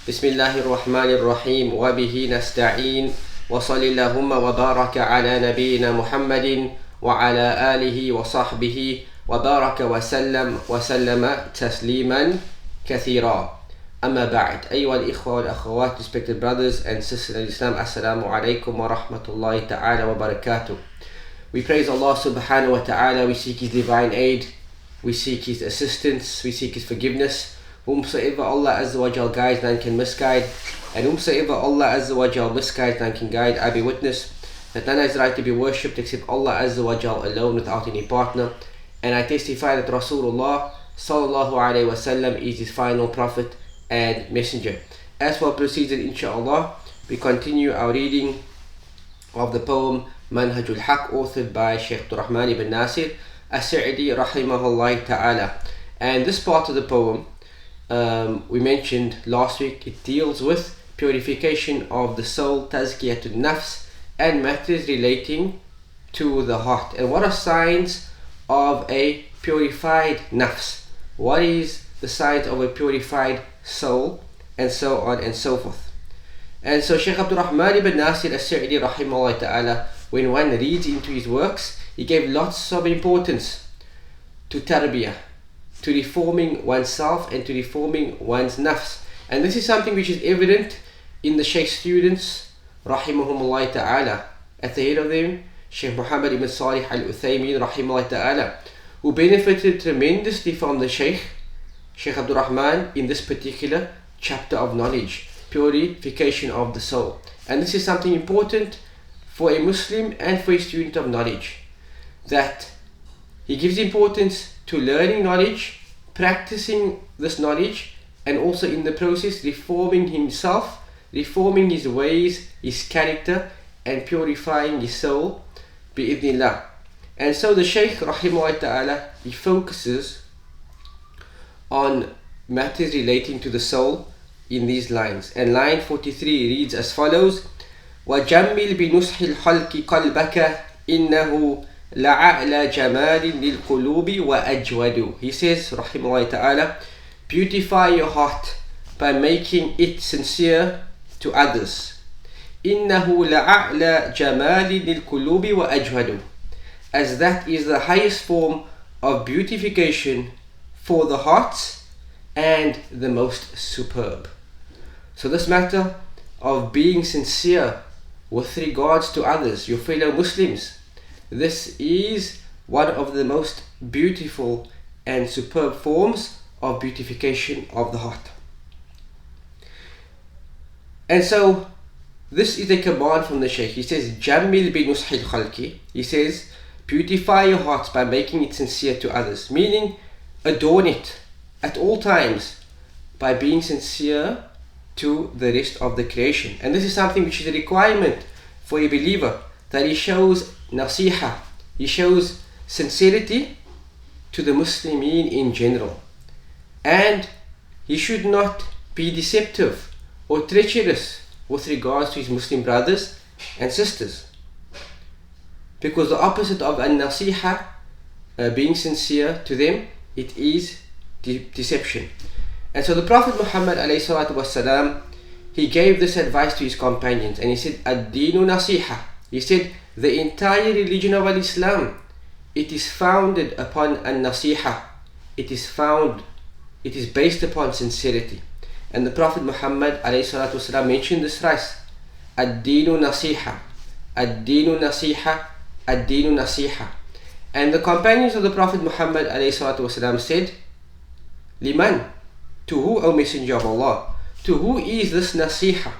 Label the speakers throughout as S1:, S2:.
S1: بسم الله الرحمن الرحيم وبه نستعين وصل اللهم وبارك على نبينا محمد وعلى آله وصحبه وبارك وسلم تسليما كثيرا. أما بعد. أيها الإخوة والأخوات, respected brothers and sisters in Islam, Assalamu alaikum wa rahmatullahi ta'ala wa barakatuh. We praise Allah subhanahu wa ta'ala, we seek His divine aid, we seek His assistance, we seek His forgiveness. Whomsoever Allah Azza wa Jal guides, none can misguide, and whomsoever Allah Azza wa Jal misguides, none can guide. I bear witness that none is right to be worshipped except Allah Azza wa Jal alone, without any partner. And I testify that Rasulullah sallallahu alayhi wa sallam is his final prophet and messenger. As for procedure, inshallah, we continue our reading of the poem Manhajul Haq, authored by Shaykh Rahman ibn Nasir as-Sa'di rahimahullah ta'ala. And this part of the poem, we mentioned last week, it deals with purification of the soul, tazkiyatun nafs, and matters relating to the heart. And what are signs of a purified nafs? What is the signs of a purified soul? And so on and so forth. And so Shaykh Abdul Rahman ibn Nasir as-Sa'di rahimahullah ta'ala, when one reads into his works, he gave lots of importance to tarbiyah, to reforming oneself and to reforming one's nafs. And this is something which is evident in the Shaykh students rahimahumullah ta'ala. At the head of them, Shaykh Muhammad ibn Salih al-Uthaymin rahimahullah ta'ala, who benefited tremendously from the Shaykh Abdul Rahman in this particular chapter of knowledge, purification of the soul. And this is something important for a Muslim and for a student of knowledge, that he gives importance to learning knowledge, practicing this knowledge, and also in the process reforming himself, reforming his ways, his character, and purifying his soul bi'idhnillah. And so the Shaykh rahimahullah ta'ala, he focuses on matters relating to the soul in these lines. And line 43 reads as follows: وَجَمِّلْ بِنُصْحِ الْخَلْقِ قَلْبَكَ إِنَّهُ لَعَعْلَى جَمَالٍ لِلْقُلُوبِ وَأَجْوَدُ. He says, rahimahullah ta'ala, beautify your heart by making it sincere to others. إِنَّهُ لَعَعْلَى جَمَالٍ لِلْقُلُوبِ وَأَجْوَدُ. As that is the highest form of beautification for the hearts and the most superb. So this matter of being sincere with regards to others, your fellow Muslims, this is one of the most beautiful and superb forms of beautification of the heart. And so this is a command from the Shaykh. He says, Jamil bi nushil khalki. He says, beautify your hearts by making it sincere to others, meaning adorn it at all times by being sincere to the rest of the creation. And this is something which is a requirement for a believer, that he shows nasiha, he shows sincerity to the Muslimin in general. And he should not be deceptive or treacherous with regards to his Muslim brothers and sisters, because the opposite of an-nasiha, being sincere to them, it is deception. And so the Prophet Muhammad alayhi salatu wasalam, he gave this advice to his companions, and he said, ad-dinu nasiha. He said, the entire religion of Islam, it is founded upon an-nasiha. It is based upon sincerity. And the Prophet Muhammad alayhi salatu wasalam mentioned this thrice: ad-dinu nasiha, ad-dinu nasiha, ad-dinu nasiha. And the companions of the Prophet Muhammad alayhi salatu wasalam said, liman? To who, O Messenger of Allah? To who is this nasiha?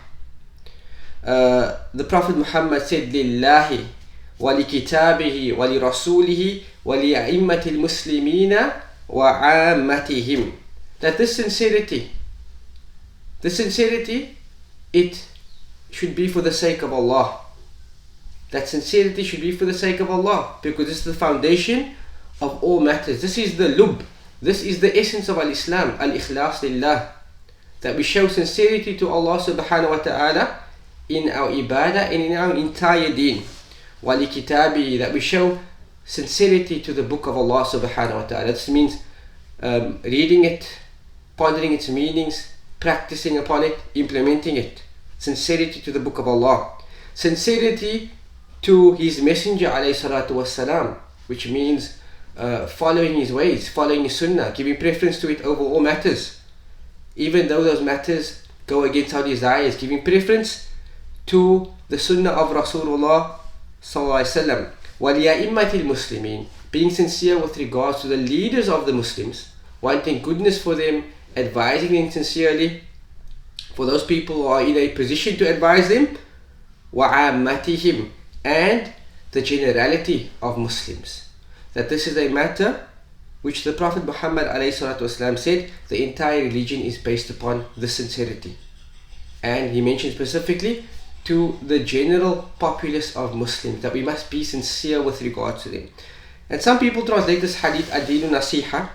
S1: The Prophet Muhammad said, lillahi wa li kitabihi wa li rasulihi wa li a'immati al-muslimina wa 'ammatihim. That this sincerity, it should be for the sake of Allah. That sincerity should be for the sake of Allah, because this is the foundation of all matters. This is the lub. This is the essence of al-Islam, al-ikhlas lillah. That we show sincerity to Allah subhanahu wa ta'ala in our ibadah and in our entire deen. Wa li kitabihi, that we show sincerity to the book of Allah subhanahu wa ta'ala. This means reading it, pondering its meanings, practicing upon it, implementing it. Sincerity to the Book of Allah. Sincerity to His Messenger alayhi salatu wasalam, which means following his ways, following his sunnah, giving preference to it over all matters, even though those matters go against our desires, giving preference to the sunnah of Rasulullah sallallahu alaihi wasallam. وَلِيَئِمَّةِ الْمُسْلِمِينَ, being sincere with regards to the leaders of the Muslims, wanting goodness for them, advising them sincerely, for those people who are in a position to advise them, وَعَامَّتِهِمْ, and the generality of Muslims. That this is a matter which the Prophet Muhammad ﷺ said the entire religion is based upon this sincerity. And he mentioned specifically to the general populace of Muslims that we must be sincere with regards to them. And some people translate this hadith ad-dinu nasiha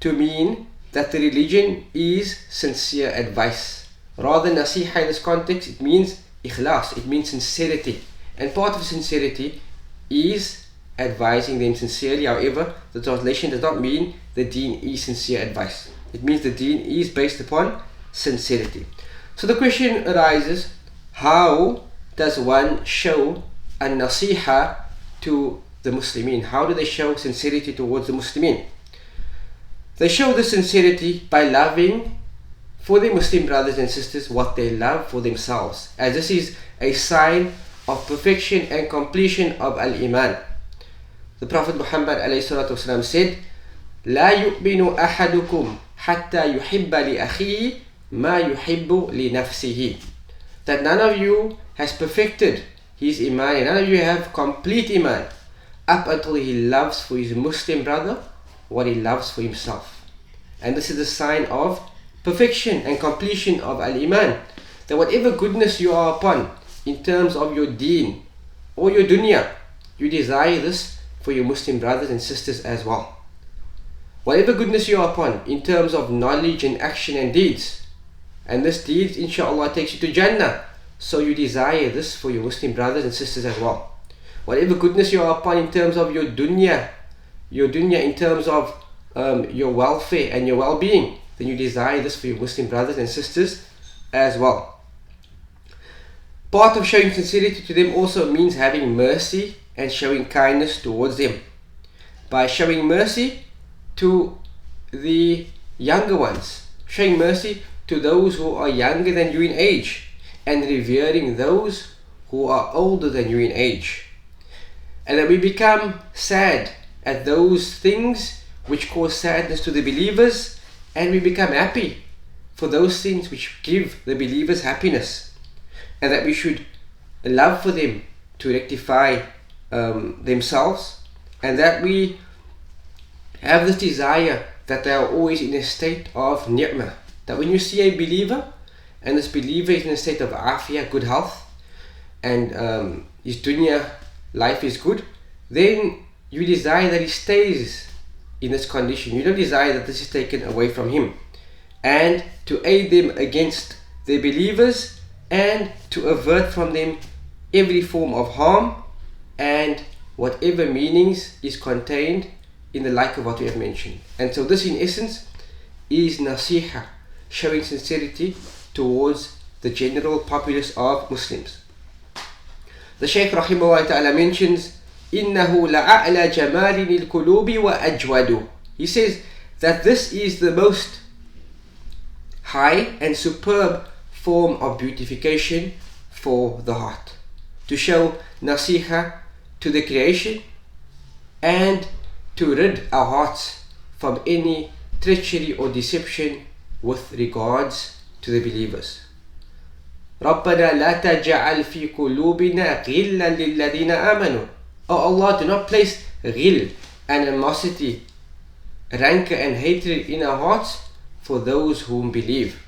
S1: to mean that the religion is sincere advice. Rather than nasiha in this context, it means ikhlas, it means sincerity. And part of sincerity is advising them sincerely. However, the translation does not mean the deen is sincere advice. It means the deen is based upon sincerity. So the question arises, how does one show a nasiha to the Muslimin? How do they show sincerity towards the Muslimin? They show the sincerity by loving for their Muslim brothers and sisters what they love for themselves, as this is a sign of perfection and completion of al-iman. The Prophet Muhammad ﷺ said, لا يؤمن أحدكم حتى يحب لأخيه ما يحب لنفسه. That none of you has perfected his iman, and none of you have complete iman up until he loves for his Muslim brother what he loves for himself. And this is a sign of perfection and completion of al-iman. That whatever goodness you are upon in terms of your deen or your dunya, you desire this for your Muslim brothers and sisters as well. Whatever goodness you are upon in terms of knowledge and action and deeds, and this deeds inshallah takes you to Jannah, so you desire this for your Muslim brothers and sisters as well. Whatever goodness you are upon in terms of your dunya in terms of your welfare and your well-being, then you desire this for your Muslim brothers and sisters as well. Part of showing sincerity to them also means having mercy and showing kindness towards them. By showing mercy to the younger ones, showing mercy to those who are younger than you in age, and revering those who are older than you in age. And that we become sad at those things which cause sadness to the believers, and we become happy for those things which give the believers happiness. And that we should love for them to rectify themselves, and that we have this desire that they are always in a state of ni'mah. That when you see a believer, and this believer is in a state of afiyah, good health, and his dunya life is good, then you desire that he stays in this condition. You don't desire that this is taken away from him. And to aid them against the believers, and to avert from them every form of harm, and whatever meanings is contained in the like of what we have mentioned. And so this in essence is nasiha, showing sincerity towards the general populace of Muslims. The Shaykh rahimahullah ta'ala mentions, إِنَّهُ لَأَعْلَى جَمَالٍ الْقُلُوبِ وَأَجْوَدُ. He says that this is the most high and superb form of beautification for the heart. To show nasiha to the creation, and to rid our hearts from any treachery or deception with regards to the believers. رَبَّنَا لَا تَجْعَلْ فِي قُلُوبِنَا غِلًّا لِلَّذِينَ آمَنُوا. Oh Allah, do not place ghil, animosity, rancor and hatred in our hearts for those whom believe.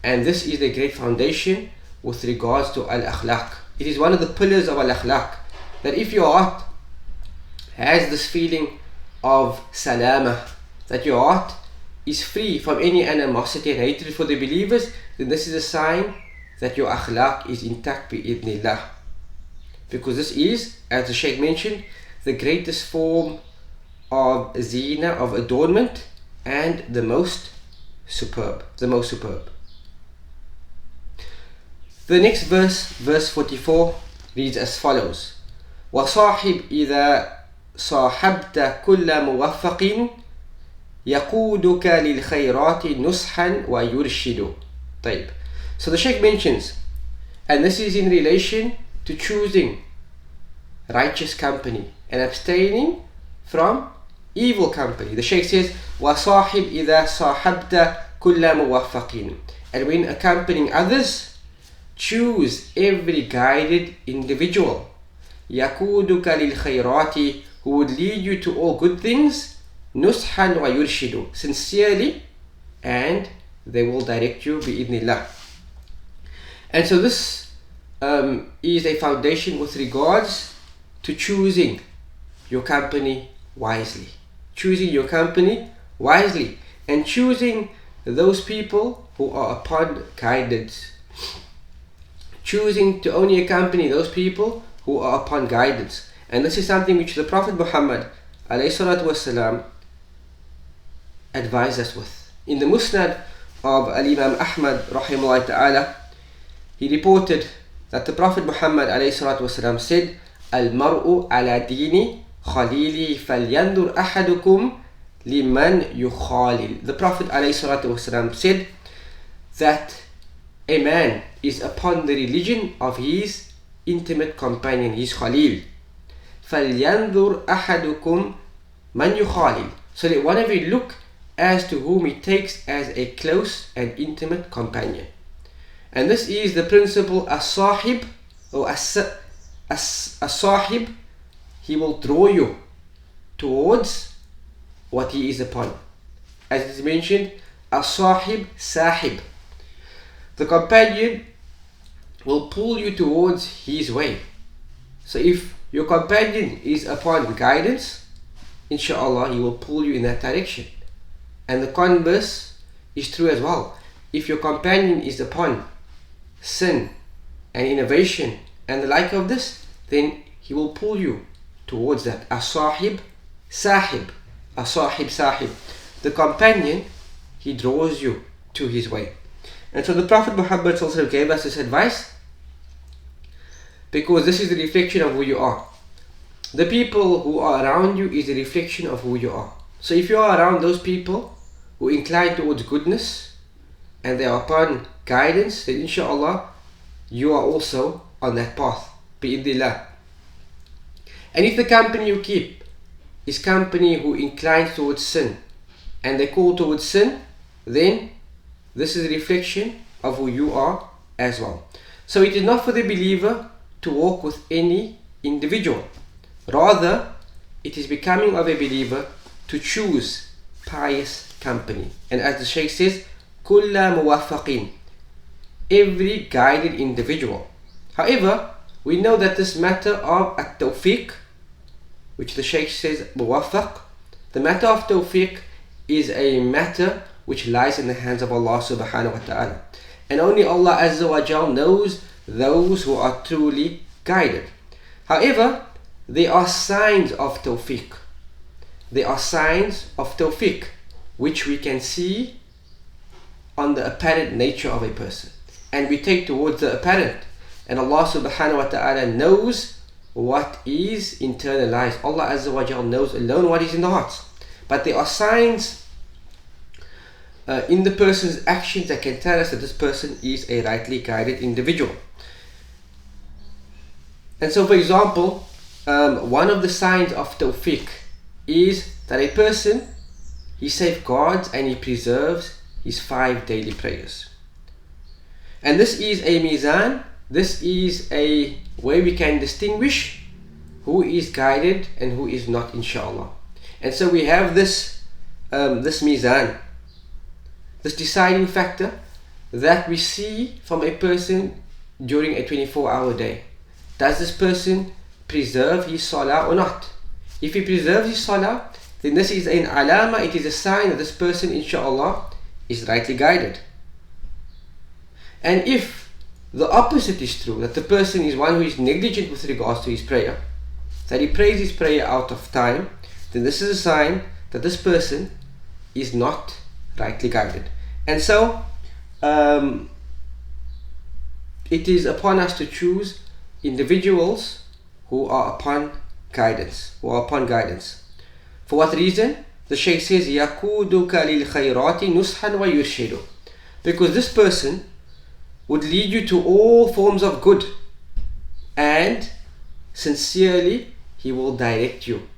S1: And this is the great foundation with regards to al-akhlaq. It is one of the pillars of al-akhlaq, that if your heart has this feeling of salama, that your heart is free from any animosity and hatred for the believers, then this is a sign that your akhlaq is intact bi'idhnillah. Because this is, as the Shaykh mentioned, the greatest form of zina, of adornment, and the most superb. The next verse, verse 44, reads as follows: وصاحب إذا صاحبت كل موفق يقودك للخيرات نصحا ويرشد. طيب. So the Shaykh mentions, and this is in relation to choosing righteous company and abstaining from evil company. The Shaykh says, وصاحب إذا صاحبت كل موفق. And when accompanying others, choose every guided individual. يقودك للخيرات, who would lead you to all good things. نصحا ويرشد, sincerely, and they will direct you بإذن. And so this is a foundation with regards to choosing your company wisely. Choosing your company wisely, and choosing those people who are upon guidance. Choosing to only accompany those people who are upon guidance. And this is something which the Prophet Muhammad والسلام, advised us with. In the Musnad of Al-Imam Ahmad rahimahullah ta'ala, he reported that the Prophet Muhammad والسلام, said, Al-mar'u ala dini khalili falyandur ahadukum liman yukhalil. The Prophet والسلام, said that a man is upon the religion of his intimate companion, his khalil. فَلْيَنْظُرْ أَحَدُكُمْ مَنْ يُخَالِلْ. So that one of you look as to whom he takes as a close and intimate companion. And this is the principle as-sahib, or as-sahib, he will draw you towards what he is upon. As it is mentioned, as-sahib sahib. The companion will pull you towards his way. So if your companion is upon guidance, inshallah, he will pull you in that direction. And the converse is true as well. If your companion is upon sin and innovation and the like of this, then he will pull you towards that. As-sahib sahib. As-sahib sahib. The companion, he draws you to his way. And so the Prophet Muhammad also gave us this advice, because this is the reflection of who you are. The people who are around you is a reflection of who you are. So if you are around those people who incline towards goodness and they are upon guidance, then inshallah you are also on that path, bi'idillah. And if the company you keep is company who inclines towards sin and they call towards sin, then this is a reflection of who you are as well. So it is not for the believer to walk with any individual. Rather, it is becoming of a believer to choose pious company. And as the Shaykh says, kulla muwaffaqin, every guided individual. However, we know that this matter of at-tawfiq, which the Shaykh says muwaffaq, the matter of tawfiq is a matter which lies in the hands of Allah subhanahu wa ta'ala. And only Allah Azza wa Jal knows those who are truly guided. However, there are signs of tawfiq. There are signs of tawfiq which we can see on the apparent nature of a person. And we take towards the apparent. And Allah subhanahu wa ta'ala knows what is internalized. Allah Azza wa Jal knows alone what is in the hearts. But there are signs in the person's actions that can tell us that this person is a rightly guided individual. And so, for example, one of the signs of tawfiq is that a person, he safeguards and he preserves his 5 daily prayers. And this is a mizan, this is a way we can distinguish who is guided and who is not, inshallah. And so we have this mizan, this deciding factor that we see from a person during a 24-hour day. Does this person preserve his salah or not? If he preserves his salah, then this is an alama, it is a sign that this person, inshallah, is rightly guided. And if the opposite is true, that the person is one who is negligent with regards to his prayer, that he prays his prayer out of time, then this is a sign that this person is not rightly guided. And so it is upon us to choose individuals who are upon guidance. For what reason? The Shaykh says, يَقُودُكَ لِلْخَيْرَاتِ نُصْحًا وَيُرْشِدُ. Because this person would lead you to all forms of good, and sincerely he will direct you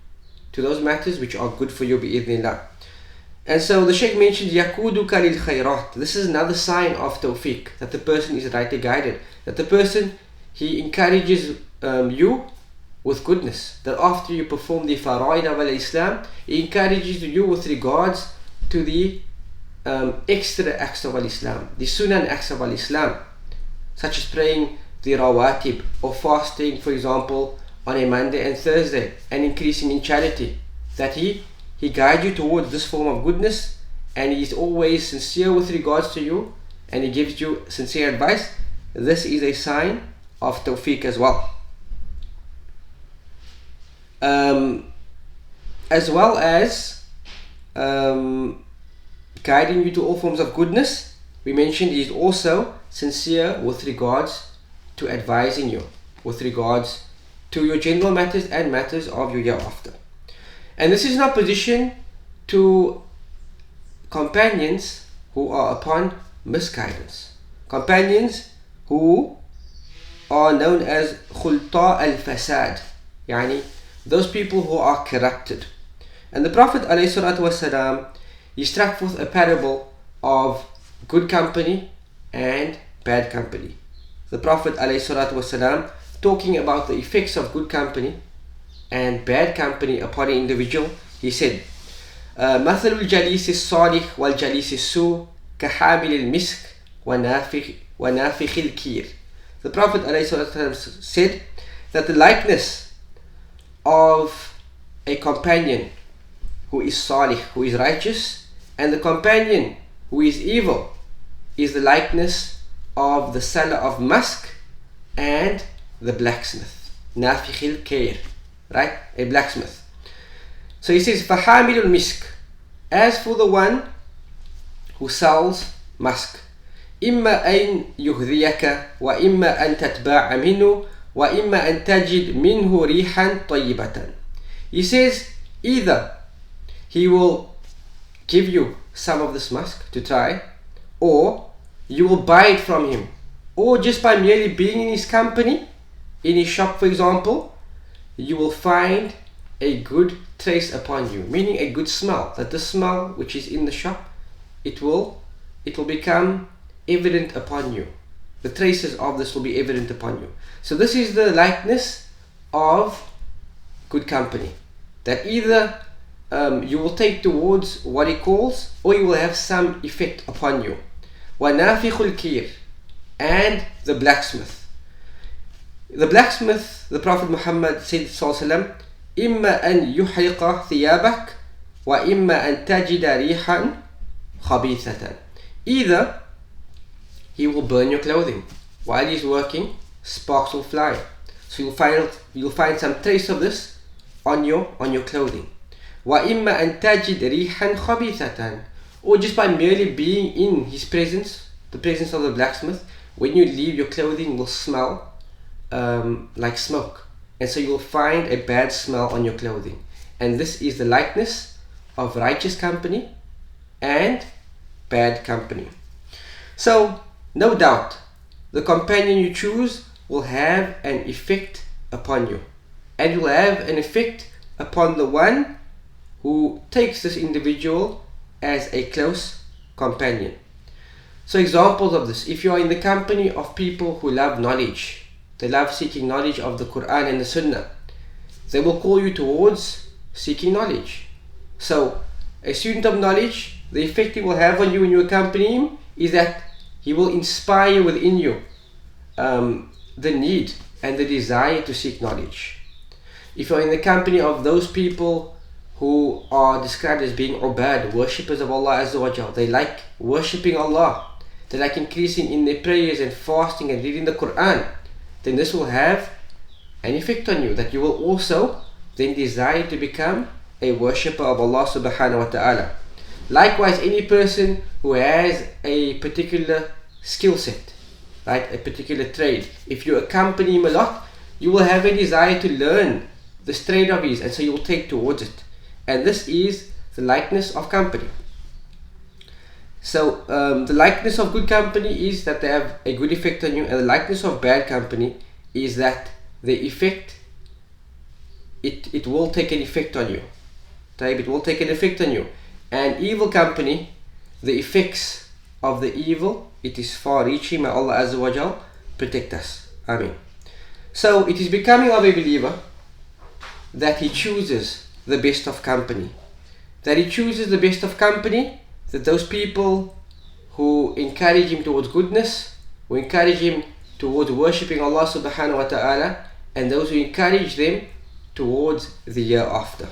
S1: to those matters which are good for you bi'idhnillah. And so the Shaykh mentioned يَقُودُكَ لِلْخَيْرَاتِ. This is another sign of tawfiq, that the person is rightly guided, that the person, he encourages you with goodness, that after you perform the faraid of al-Islam, he encourages you with regards to the extra acts of al-Islam, the sunan acts of al-Islam, such as praying the rawatib, or fasting, for example, on a Monday and Thursday, and increasing in charity. That he guides you towards this form of goodness, and he is always sincere with regards to you, and he gives you sincere advice. This is a sign of tawfiq as well. As well as guiding you to all forms of goodness, we mentioned he is also sincere with regards to advising you with regards to your general matters and matters of your hereafter. And this is in opposition to companions who are upon misguidance, companions who are known as khulta al-fasad, yani those people who are corrupted. And the Prophet ﷺ, he struck forth a parable of good company and bad company. The Prophet ﷺ, talking about the effects of good company and bad company upon an individual, he said, مثل الجليس الصالح والجليس السوء كحامل المسك ونافخ الكير. The Prophet ﷺ said that the likeness of a companion who is salih, who is righteous, and the companion who is evil is the likeness of the seller of musk and the blacksmith, nafikhil kair, right? A blacksmith. So he says, فَحَامِلُ الْمِسْكِ. As for the one who sells musk, إِمَّا أَن يُهْذِيَكَ وَإِمَّا أَن تَتْبَعَ مِنْهُ وَإِمَّا أَن تَجِدْ مِنْهُ رِيحًا طَيِّبَةً. He says, either he will give you some of this musk to try, or you will buy it from him, or just by merely being in his company, in his shop for example, you will find a good trace upon you, meaning a good smell, that the smell which is in the shop, it will become evident upon you. The traces of this will be evident upon you. So this is the likeness of good company, that either you will take towards what he calls, or you will have some effect upon you. وَنَافِخُ الْكِيرِ. And the blacksmith. The blacksmith, the Prophet Muhammad said, sallallahu إِمَّا أَن يُحْرِقَ ثِيَابَكَ وَإِمَّا أَن تَجِدَ رِيحًا خَبِيثَةً. Either he will burn your clothing while he's working, sparks will fly, so you'll find some trace of this on your clothing. وَإِمَّا أَن تَجِدْ رِيحًا خَبِيثَةً. Or just by merely being in his presence, the presence of the blacksmith, when you leave, your clothing will smell like smoke, and so you will find a bad smell on your clothing. And this is the likeness of righteous company and bad company. So no doubt the companion you choose will have an effect upon you, and will have an effect upon the one who takes this individual as a close companion. So examples of this: if you are in the company of people who love knowledge, they love seeking knowledge of the Quran and the Sunnah, they will call you towards seeking knowledge. So a student of knowledge, the effect he will have on you when you accompany him is that he will inspire within you the need and the desire to seek knowledge. If you're in the company of those people who are described as being ubad, worshippers of Allah Azza wa Jal, they like worshipping Allah, they like increasing in their prayers and fasting and reading the Quran, then this will have an effect on you, that you will also then desire to become a worshipper of Allah subhanahu wa ta'ala. Likewise, any person who has a particular skill set, right? A particular trade. If you accompany him a lot, you will have a desire to learn this trade of his, and so you will take towards it. And this is the likeness of company. So the likeness of good company is that they have a good effect on you, and the likeness of bad company is that the effect, it will take an effect on you. It will take an effect on you. And evil company, the effects of the evil, it is far reaching. May Allah Azza wa Jal protect us. Ameen. So it is becoming of a believer that he chooses the best of company. That he chooses the best of company, that those people who encourage him towards goodness, who encourage him towards worshipping Allah subhanahu wa ta'ala, and those who encourage them towards the year after.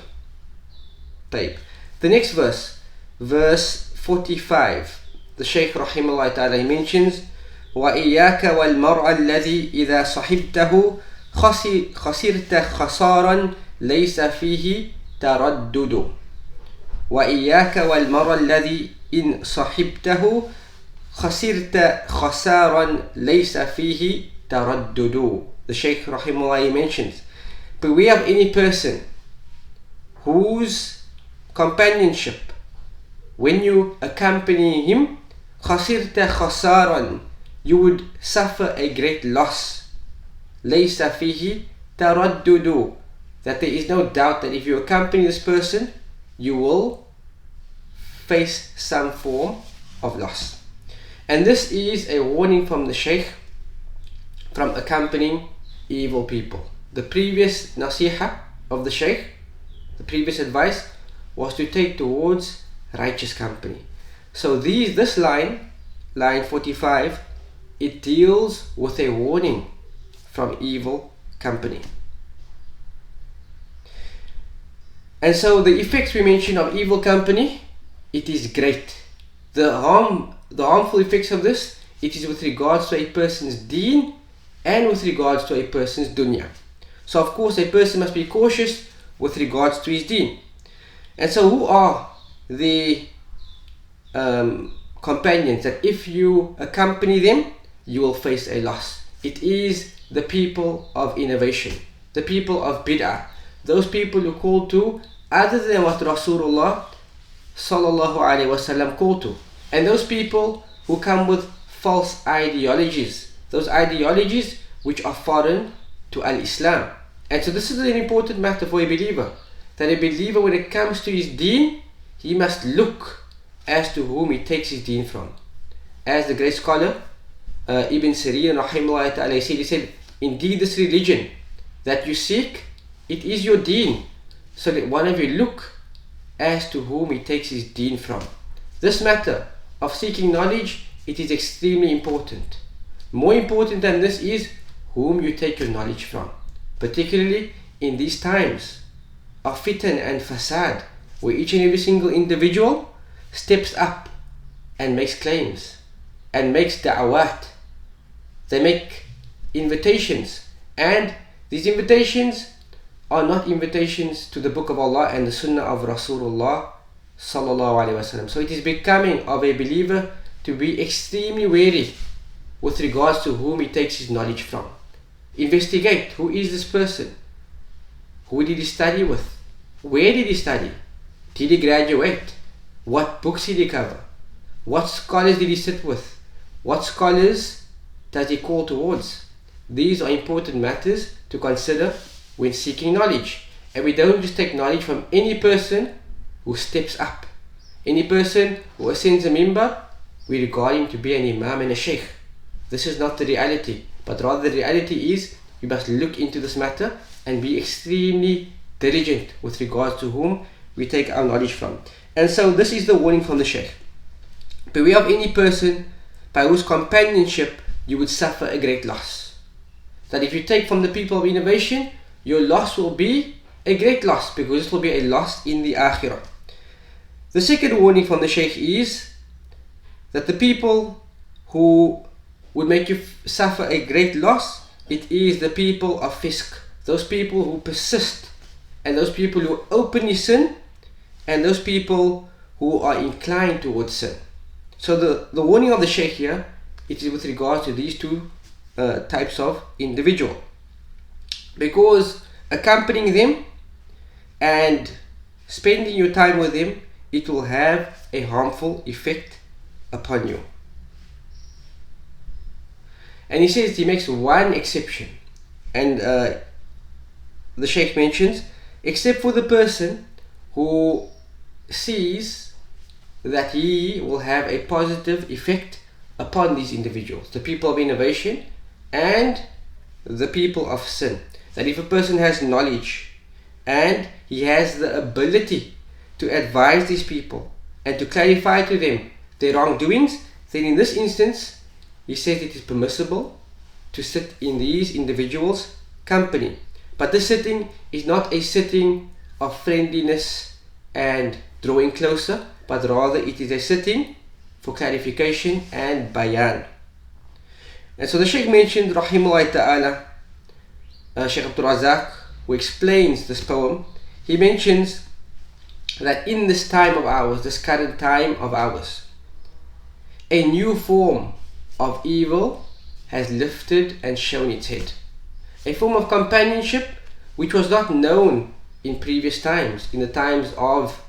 S1: طيب. The next verse, verse 45, the Shaykh rahimahullah ta'ala, he mentions وَإِيَّاكَ وَالْمَرْءَ الَّذِي إِذَا صَحِبْتَهُ خَسِرْتَ خَسَارًا لَيْسَ فِيهِ تَرَدُّدُ وَإِيَّاكَ وَالْمَرْءَ الَّذِي إِنْ صَحِبْتَهُ خَسِرْتَ خَسَارًا لَيْسَ فِيهِ تَرَدُّدُ. The Shaykh rahimahullah, he mentions, beware of any person whose companionship, when you accompany him, خَسِرْتَ خَسَارًا, you would suffer a great loss. لَيْسَ فِيهِ تَرَدُّدُ, that there is no doubt that if you accompany this person, you will face some form of loss. And this is a warning from the Shaykh from accompanying evil people. The previous nasiha of the Shaykh, the previous advice, was to take towards righteous company. So this line 45, it deals with a warning from evil company. And so the effects we mentioned of evil company, it is great. The harmful effects of this, it is with regards to a person's deen and with regards to a person's dunya. So of course a person must be cautious with regards to his deen. And so who are the companions that if you accompany them, you will face a loss? It is the people of innovation, the people of bid'ah, those people who call to other than what Rasulullah sallallahu alaihi wasallam called to, and those people who come with false ideologies, those ideologies which are foreign to al-Islam. And so this is an important matter for a believer, that a believer, when it comes to his deen, he must look as to whom he takes his deen from. As the great scholar Ibn Sirin rahimahullah ta'ala said, he said, indeed this religion that you seek, it is your deen. So that one of you look as to whom he takes his deen from. This matter of seeking knowledge, it is extremely important. More important than this is whom you take your knowledge from, particularly in these times of fitan and fasad, where each and every single individual steps up and makes claims and makes da'awat. They make invitations, and these invitations are not invitations to the book of Allah and the sunnah of Rasulullah sallallahu alaihi wasallam. So it is becoming of a believer to be extremely wary with regards to whom he takes his knowledge from. Investigate, who is this person? Who did he study with? Where did he study? Did he graduate? What books did he cover? What scholars did he sit with? What scholars does he call towards? These are important matters to consider when seeking knowledge. And we don't just take knowledge from any person who steps up. Any person who ascends a mimbar, we regard him to be an imam and a shaykh. This is not the reality, but rather the reality is we must look into this matter and be extremely diligent with regards to whom we take our knowledge from. And so this is the warning from the Shaykh. Beware of any person by whose companionship you would suffer a great loss. That if you take from the people of innovation, your loss will be a great loss, because it will be a loss in the akhirah. The second warning from the Shaykh is that the people who would make you suffer a great loss, it is the people of fisk, those people who persist, and those people who openly sin, and those people who are inclined towards sin. So the warning of the Shaykh here it is with regard to these two types of individual, because accompanying them and spending your time with them, it will have a harmful effect upon you. And he says he makes one exception, and the Shaykh mentions, except for the person who sees that he will have a positive effect upon these individuals, the people of innovation and the people of sin. That if a person has knowledge and he has the ability to advise these people and to clarify to them their wrongdoings, then in this instance he says it is permissible to sit in these individuals' company. But this sitting is not a sitting of friendliness and drawing closer, but rather it is a sitting for clarification and bayan. And so the Shaykh mentioned, rahimahullah ta'ala, Shaykh Abdul Razak, who explains this poem, he mentions that in this time of ours, this current time of ours, a new form of evil has lifted and shown its head. A form of companionship which was not known in previous times, in the times of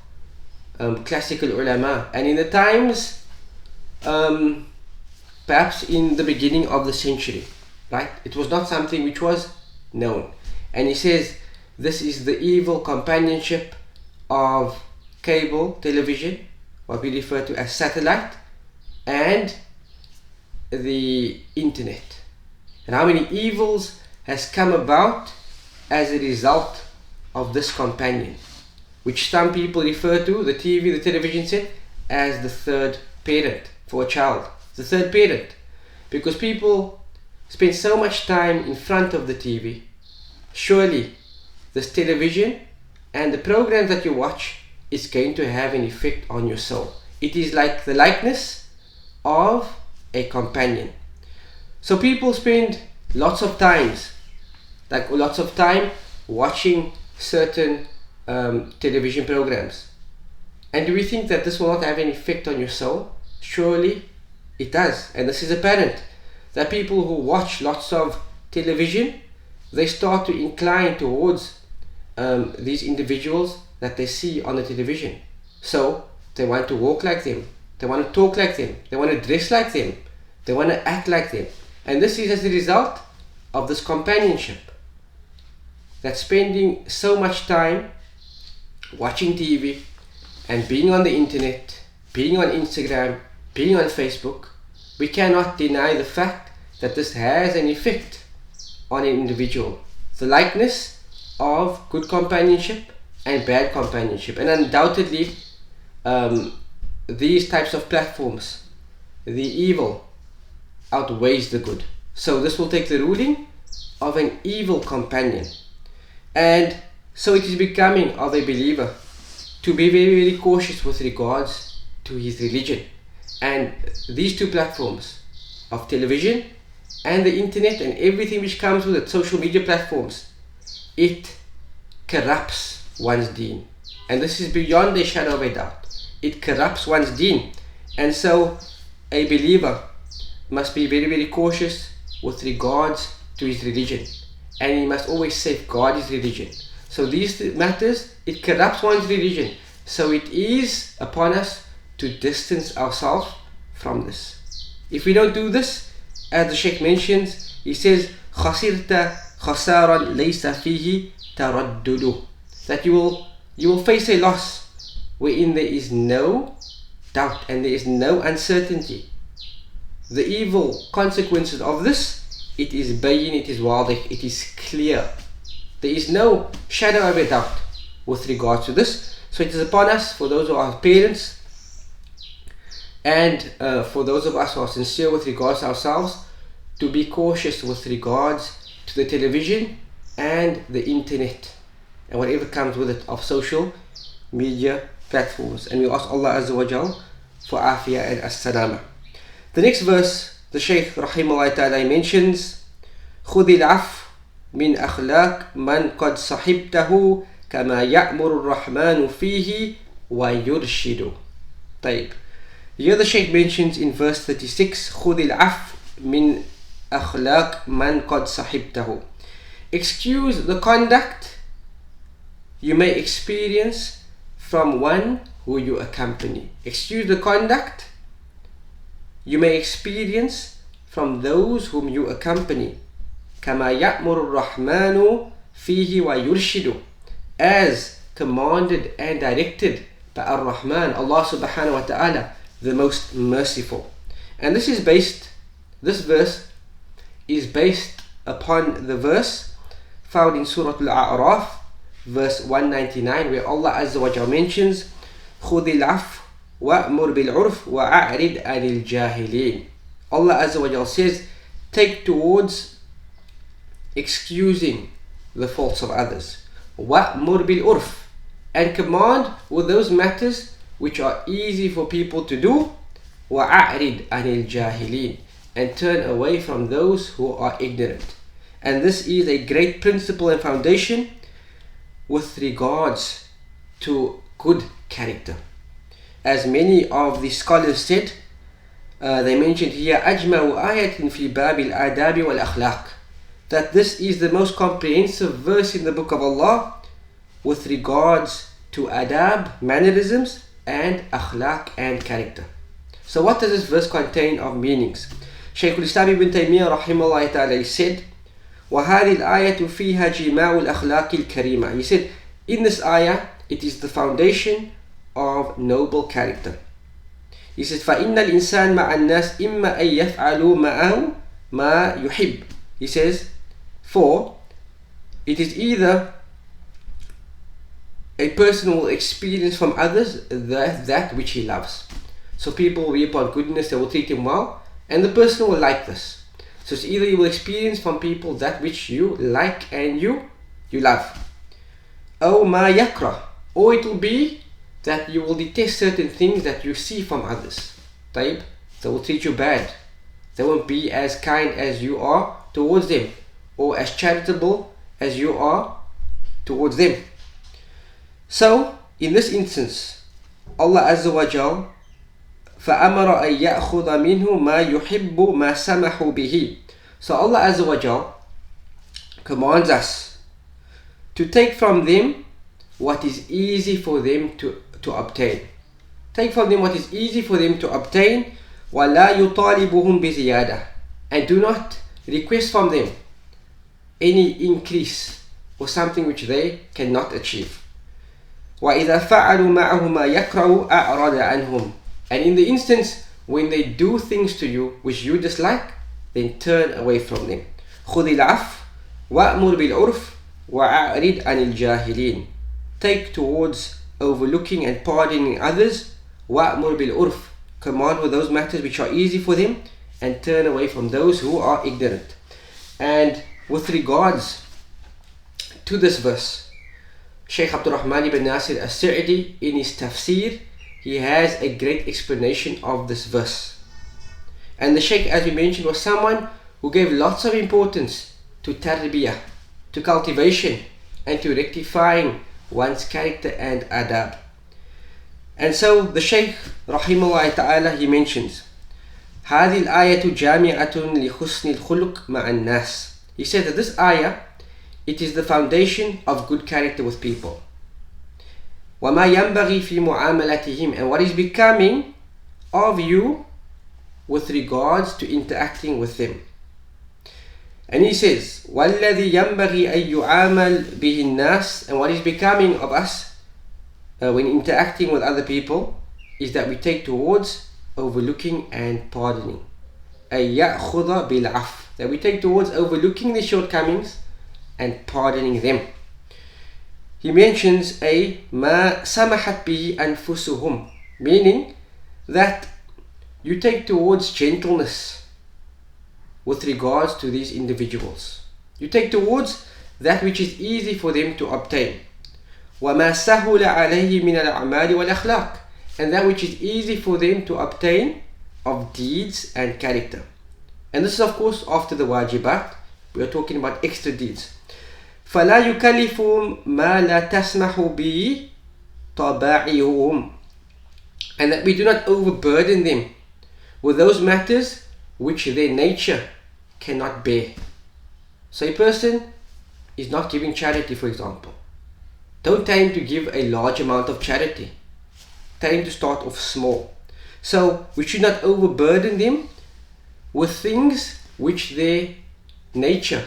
S1: classical ulama, and in the times perhaps in the beginning of the century, right? It was not something which was known. And he says this is the evil companionship of cable television, what we refer to as satellite, and the internet. And how many evils has come about as a result of this companion, which some people refer to, the TV, the television set, as the third parent for a child. The third parent, because people spend so much time in front of the TV. Surely this television and the program that you watch is going to have an effect on your soul. It is like the likeness of a companion. So people spend lots of time watching certain television programs. And do we think that this will not have any effect on your soul? Surely it does. And this is apparent, that people who watch lots of television, they start to incline towards these individuals that they see on the television. So they want to walk like them, they want to talk like them, they want to dress like them, they want to act like them. And this is as a result of this companionship, that spending so much time watching TV and being on the internet, being on Instagram, being on Facebook, we cannot deny the fact that this has an effect on an individual. The likeness of good companionship and bad companionship. And undoubtedly these types of platforms, the evil outweighs the good. So this will take the ruling of an evil companion. And so it is becoming of a believer to be very, very cautious with regards to his religion. And these two platforms of television and the internet and everything which comes with it, social media platforms, it corrupts one's deen. And this is beyond a shadow of a doubt. It corrupts one's deen. And so a believer must be very, very cautious with regards to his religion. And he must always safeguard his religion. So these matters, it corrupts one's religion. So it is upon us to distance ourselves from this. If we don't do this, as the Shaykh mentions, he says, خَسِرْتَ خَسَارًا لَيْسَ فِيهِ تَرَدُّدُ, that you will face a loss wherein there is no doubt and there is no uncertainty. The evil consequences of this, it is bayin, it is wadih, it is clear. There is no shadow of a doubt with regards to this. So it is upon us, for those who are parents, and for those of us who are sincere with regards to ourselves, to be cautious with regards to the television and the internet and whatever comes with it of social media platforms. And we ask Allah Azza wa Jal for afiyah and as-salama. The next verse, the Shaykh rahimahullah ta'ala mentions, خُذِ الْعَفْوَ مِنْ أَخْلَاقٍ مَنْ قَدْ صَحِبْتَهُ كَمَا يَأْمُرُ الرَّحْمَنُ فِيهِ وَيُرْشِدُ. طيب. Here the Shaykh mentions in verse 36, خُذِ الْعَفْوَ من أخلاق من قد صحبته. Excuse the conduct you may experience from one who you accompany. Excuse the conduct you may experience from those whom you accompany. كما يأمر الرحمن فيه ويرشد, as commanded and directed by Ar-Rahman, Allah subhanahu wa ta'ala, the most merciful. And this verse is based upon the verse found in Surah Al-A'raf, verse 199, where Allah Azza wa Jalla mentions خُذِ الْعَفْوَ وَأْمُرْ بِالْعُرْفِ وَأَعْرِضْ عَنِ الْجَاهِلِينَ. Allah Azza wa Jalla says, take towards excusing the faults of others, وَأْمُرْ بِالْعُرْفِ, and command with those matters which are easy for people to do, وَأَعْرِضْ عَنِ الْجَاهِلِينَ, and turn away from those who are ignorant. And this is a great principle and foundation with regards to good character. As many of the scholars said, they mentioned here أجمع آية في باب الآداب والأخلاق, that this is the most comprehensive verse in the book of Allah with regards to adab, mannerisms, and akhlaq and character. So what does this verse contain of meanings? Shaykh al-Islam ibn Taymiyyah rahimahullah ta'ala said, وَهَذِي الْآيَةُ فِيهَا جِمَاعُ الْأَخْلَاقِ الْكَرِيمَةِ. He said, in this ayah, it is the foundation of noble character. He says, فَإِنَّ الْإِنسَانَ مَعَ النَّاسِ إِمَّا أَن يَفْعَلُوا مَعَهُ مَا يُحِبُّ. He says, for it is either a person will experience from others that which he loves. So people will be upon goodness, they will treat him well, and the person will like this. So it's either you will experience from people that which you like and you love. أو ما يكره, or it will be that you will detest certain things that you see from others. طيب, they will treat you bad. They won't be as kind as you are towards them, or as charitable as you are towards them. So, in this instance, Allah Azza wa Jal فَأَمَرَ أَن يَأْخُذَ مِنْهُ مَا يُحِبُّ مَا سَمَحُ بِهِ. So Allah Azza wa Jal commands us to take from them what is easy for them to obtain. Take from them what is easy for them to obtain. وَلَا يُطَالِبُهُمْ بِزِيَادَةٍ, and do not request from them any increase or something which they cannot achieve. وَإِذَا فَعَلُوا مَعَهُ مَا يَكْرَهُ أَعْرَضَ عَنْهُمْ. And in the instance when they do things to you which you dislike, then turn away from them. خُذِ الْعَفْوَ وَأْمُرْ بِالْعُرْفِ وَأَعْرِضْ عَنِ الْجَاهِلِينَ. Take towards overlooking and pardoning others. وَأْمُرْ بِالْعُرْفِ, command with those matters which are easy for them, and turn away from those who are ignorant. And with regards to this verse, Shaykh Abdul Rahman ibn Nasir as-Sa'di, in his tafsir, he has a great explanation of this verse. And the Shaykh, as we mentioned, was someone who gave lots of importance to tarbiyah, to cultivation, and to rectifying one's character and adab. And so the Shaykh rahimahullah ta'ala, he mentions هذه الآية جامعة لحسن الخلق مع الناس. He said that this ayah, it is the foundation of good character with people. وما ينبغي في معاملتهم, and what is becoming of you with regards to interacting with them. And he says والذي ينبغي أن يعامل به الناس, and what is becoming of us when interacting with other people is that we take towards overlooking and pardoning. أن يأخذ بالعفو, that we take towards overlooking the shortcomings and pardoning them. He mentions a ما سمحت به أنفسهم, meaning that you take towards gentleness with regards to these individuals. You take towards that which is easy for them to obtain. وما سهل عليه من الأعمال والأخلاق, and that which is easy for them to obtain of deeds and character. And this is of course after the wajibat. We are talking about extra deeds. فلا يكلفهم ما لا تسمح به طبائعهم, and that we do not overburden them with those matters which their nature cannot bear. So a person is not giving charity, for example. Don't tell him to give a large amount of charity. Tell him to start off small. So we should not overburden them with things which their nature,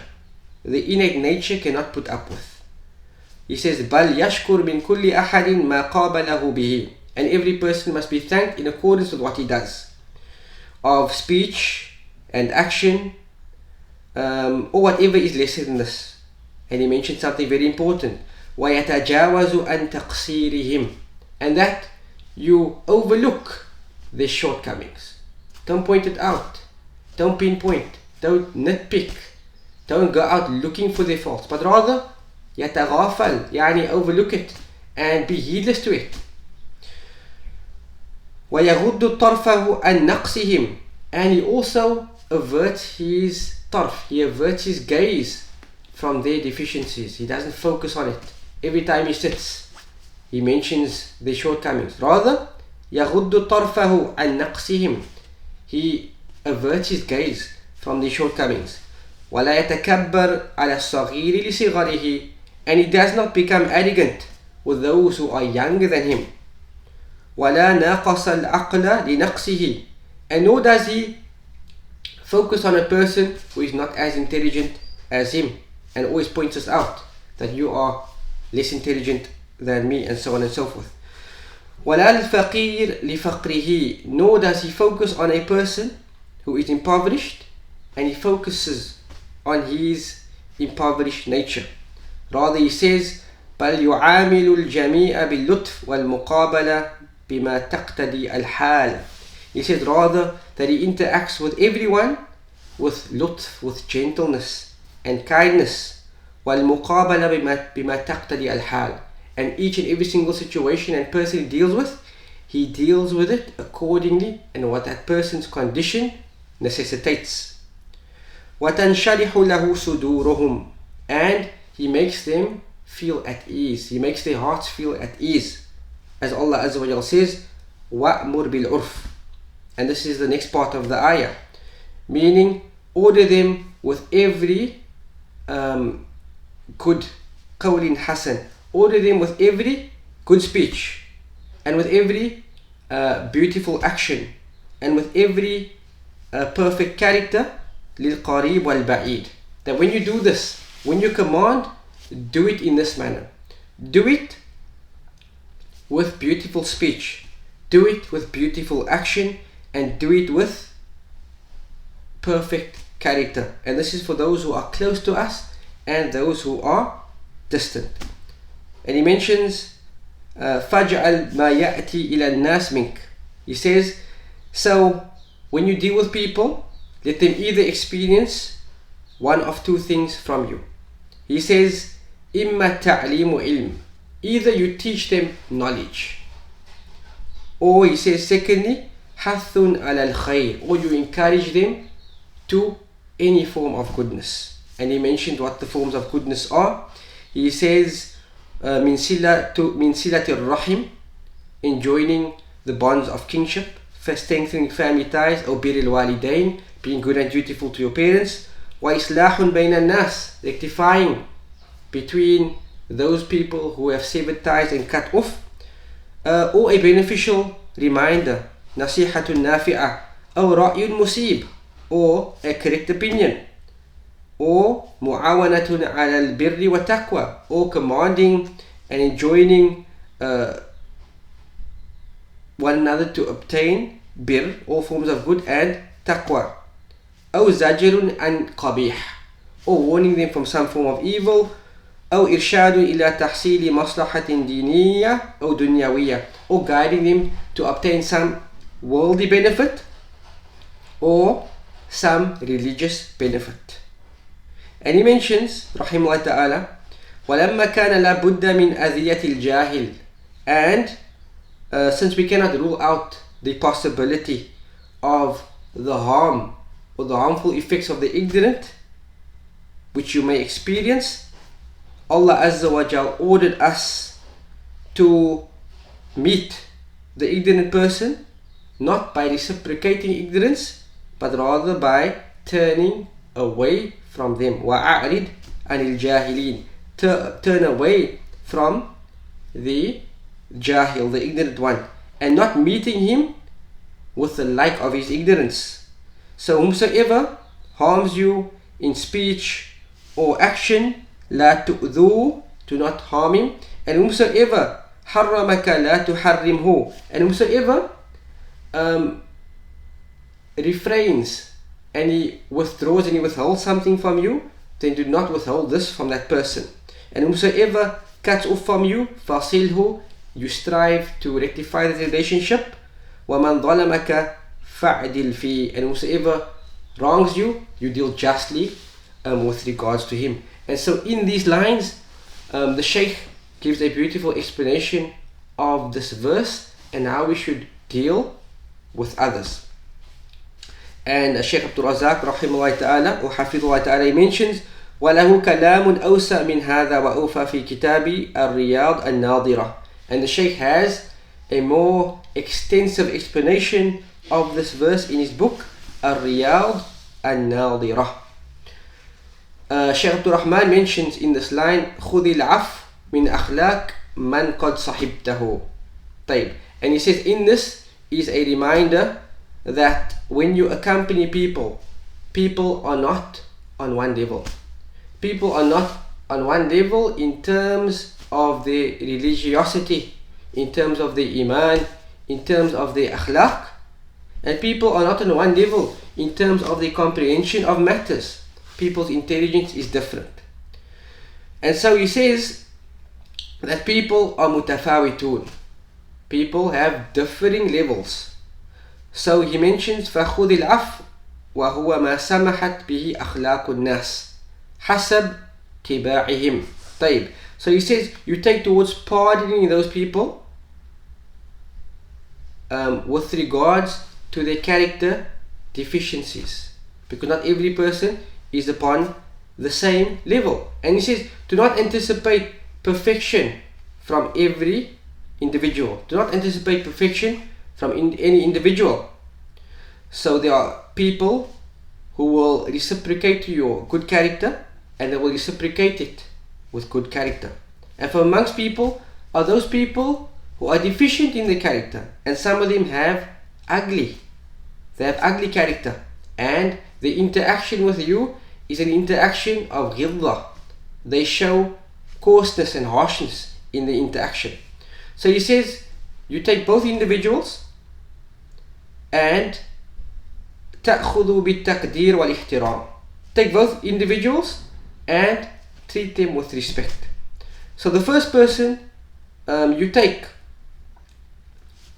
S1: the innate nature, cannot put up with. He says, بَلْ يَشْكُرْ مِنْ كُلِّ أَحَدٍ مَا قَابَلَهُ بِهِ. And every person must be thanked in accordance with what he does, of speech and action, or whatever is lesser than this. And he mentioned something very important, وَيَتَجَاوَزُ عَنْ تَقْصِيرِهِمْ. And that you overlook their shortcomings. Don't point it out. Don't pinpoint. Don't nitpick. Don't go out looking for their faults, but rather يتغافل, يعني overlook it and be heedless to it. ويغض طرفه عن نقصهم. And he also averts his tarf, he averts his gaze from their deficiencies. He doesn't focus on it. Every time he sits, he mentions their shortcomings. Rather, يغض طرفه عن نقصهم. He averts his gaze from their shortcomings. ولا يتكبر على الصغير لصغره. And he does not become arrogant with those who are younger than him. ولا ناقص العقل لنقصه. And nor does he focus on a person who is not as intelligent as him, and always points us out that you are less intelligent than me, and so on and so forth. ولا الفقير لفقره. Nor does he focus on a person who is impoverished, and he focuses on his impoverished nature. Rather, he says, بل يعامل الجميع باللطف والمقابلة بما تقتضي الحال. He says rather that he interacts with everyone with lutf, with gentleness and kindness. والمقابلة بما تقتضي الحال. And each and every single situation and person he deals with, he deals with it accordingly and what that person's condition necessitates. وتنشرح له صدورهم. And he makes them feel at ease. He makes their hearts feel at ease. As Allah Azza wa Jal says, وَأْمُرْ بِالْعُرْفِ. And this is the next part of the ayah. Meaning, order them with every good qawlin hasan. Order them with every good speech. And with every beautiful action. And with every perfect character. لِلْقَرِيبِ وَالْبَعِيدِ. That when you do this, when you command, do it in this manner. Do it with beautiful speech. Do it with beautiful action. And do it with perfect character. And this is for those who are close to us and those who are distant. And he mentions فَجْعَلْ مَا يَأْتِي إِلَى النَّاسِ مِنْكَ. He says, so when you deal with people, let them either experience one of two things from you. He says, إِمَّا تَعْلِيمُ عِلْمٍ. Either you teach them knowledge. Or he says, secondly, حَثٌ عَلَى الْخَيْرِ. Or you encourage them to any form of goodness. And he mentioned what the forms of goodness are. He says, مِنْ صِلَةِ الرَّحِمِ. Enjoining the bonds of kinship. Strengthening family ties. أو بِرِّ الْوَالِدَيْنِ. Being good and dutiful to your parents. وَإِصْلَاحٌ بَيْنَ النَّاسِ. Rectifying between those people who have severed ties and cut off. Or a beneficial reminder. نصيحة نافعة. أو رأي مصيب. Or a correct opinion. Or معاونة على البر والتقوى. Or commanding and enjoining one another to obtain bir, all forms of good, and taqwa. أو زجر عن قبيح. Or warning them from some form of evil. أو إرشاد إلى تحصيل مصلحة دينية أو دنيوية. Or guiding them to obtain some worldly benefit or some religious benefit. And he mentions رحمه الله تعالى ولما كان لا بد من أذية الجاهل. And since we cannot rule out the possibility of the harm or the harmful effects of the ignorant which you may experience, Allah Azza wa Jal ordered us to meet the ignorant person not by reciprocating ignorance, but rather by turning away from them. وَأَعْرِضْ عَنِ الْجَاهِلِينَ. Turn away from the jahil, the ignorant one, and not meeting him with the like of his ignorance. So whomsoever harms you in speech or action, لا تؤذوه, do not harm him. And whomsoever حرمك لا تحرمه, and whomsoever refrains and he withdraws and he withholds something from you, then do not withhold this from that person. And whomsoever cuts off from you, فَصِلْهُ, you strive to rectify the relationship. وَمَنْ ظَلَمَكَ فَعْدِلْ فِي, and whosoever wrongs you, you deal justly with regards to him. And so in these lines, the Shaykh gives a beautiful explanation of this verse and how we should deal with others. And Shaykh Abdul Razak rahimahullah ta'ala or hafidhullah ta'ala, he mentions وَلَهُ كَلَامٌ أَوْسَى مِنْ هَذَا وَأَوْفَى فِي كِتَابِ الرِّيَاضِ النَّاظِرَةِ. And the Shaykh has a more extensive explanation of this verse in his book الرِّيَاضِ النَّاظِرَةِ. Shaykh Abdul Rahman mentions in this line خُذِ الْعَفْوَ مِنْ أَخْلَاقِ مَنْ قَدْ صَحِبْتَهُ. And he says in this is a reminder that when you accompany people, people are not on one level. People are not on one level in terms of their religiosity, in terms of their iman, in terms of their akhlaq. And people are not on one level in terms of their comprehension of matters. People's intelligence is different. And so he says that people are mutafawitun. People have differing levels. So he mentions فَخُذِ الْعَفْوَ وَهُوَ مَا سَمَحَتْ بِهِ أَخْلَاقُ النَّاسِ حَسَبْ تِبَاعِهِمْ. So he says you take towards pardoning those people with regards to their character deficiencies, because not every person is upon the same level. And he says do not anticipate perfection from every individual. Do not anticipate perfection from any individual. So there are people who will reciprocate to your good character, and they will reciprocate it with good character. And from amongst people are those people who are deficient in their character, and some of them have ugly character, and the interaction with you is an interaction of ghillah. They show coarseness and harshness in the interaction. So he says you take both individuals and تأخذوا بالتقدير والاحترام. Take both individuals and treat them with respect. So the first person you take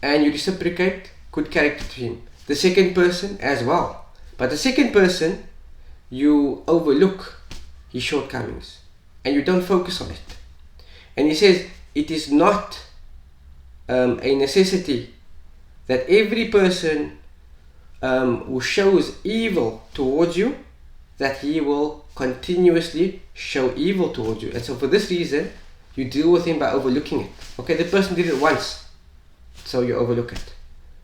S1: and you reciprocate good character to him. The second person as well. But the second person you overlook his shortcomings and you don't focus on it. And he says it is not a necessity that every person who shows evil towards you, that he will continuously show evil towards you. And so for this reason you deal with him by overlooking it. Okay, the person did it once, so you overlook it.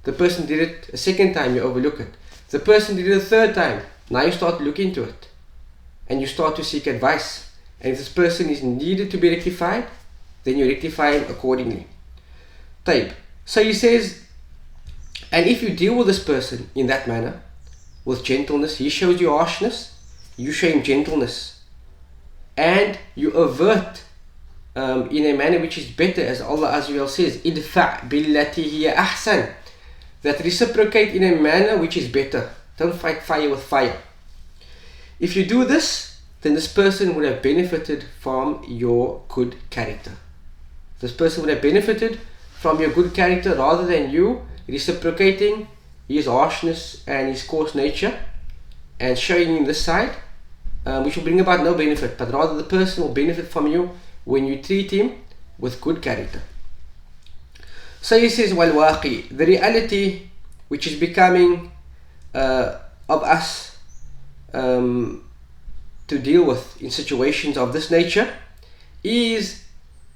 S1: The person did it a second time, you overlook it. The person did it a third time, now you start to look into it and you start to seek advice. And if this person is needed to be rectified, then you rectify him accordingly. So he says, and if you deal with this person in that manner, with gentleness, he shows you harshness, you show him gentleness, and you avert in a manner which is better, as Allah Azza wa Jalla says, idfa' billati hiya ahsan, that reciprocate in a manner which is better. Don't fight fire with fire. If you do this, then this person would have benefited from your good character. This person would have benefited from your good character rather than you reciprocating his harshness and his coarse nature and showing him this side, which will bring about no benefit, but rather the person will benefit from you when you treat him with good character. So he says, وَالْوَاقِي, the reality which is becoming of us to deal with in situations of this nature is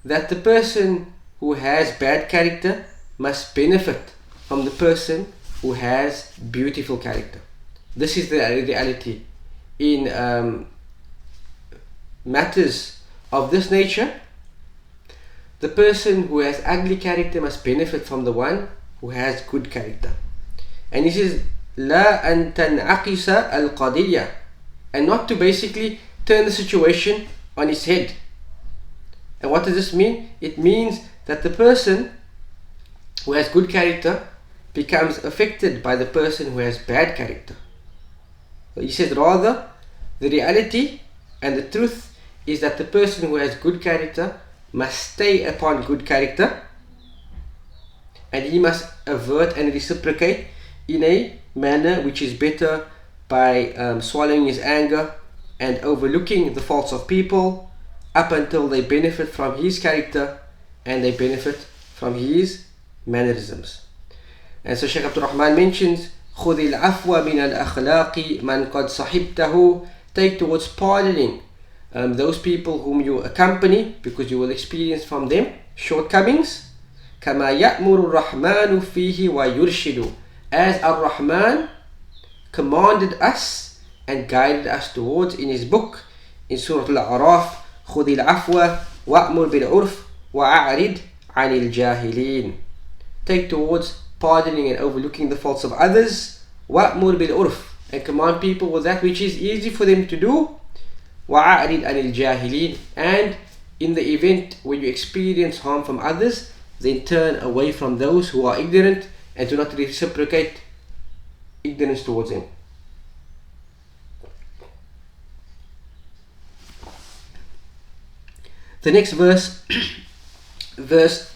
S1: that the person who has bad character must benefit from the person who has beautiful character. This is the reality. In matters of this nature, the person who has ugly character must benefit from the one who has good character. And he says, لا أن تنعكس القضية, and not to basically turn the situation on its head. And what does this mean? It means that the person who has good character becomes affected by the person who has bad character. So he says rather, the reality and the truth is that the person who has good character must stay upon good character, and he must avert and reciprocate in a manner which is better by swallowing his anger and overlooking the faults of people up until they benefit from his character and they benefit from his mannerisms. And so Shaykh Abdul Rahman mentions, خُذِ الْعَفْوَ مِنَ الْأَخْلَاقِ مَنْ قَدْ صَحِبْتَهُ, take towards pardoning those people whom you accompany, because you will experience from them shortcomings. كَمَا يَأْمُرُ الرَّحْمَنُ فِيهِ وَيُرْشِدُ, as Ar-Rahman commanded us and guided us towards in his book in Surah Al-A'raf, خُذِ الْعَفْوَ وَأْمُرْ بِالْعُرْفِ وَأَعْرِضْ عَنِ الْجَاهِلِينَ, take towards pardoning and overlooking the faults of others. وَأْمُرْ بِالْعُرْفِ, and command people with that which is easy for them to do. وَأَعْرِضْ عَنِ الْجَاهِلِينَ, and in the event when you experience harm from others, then turn away from those who are ignorant and do not reciprocate ignorance towards them. The next verse, verse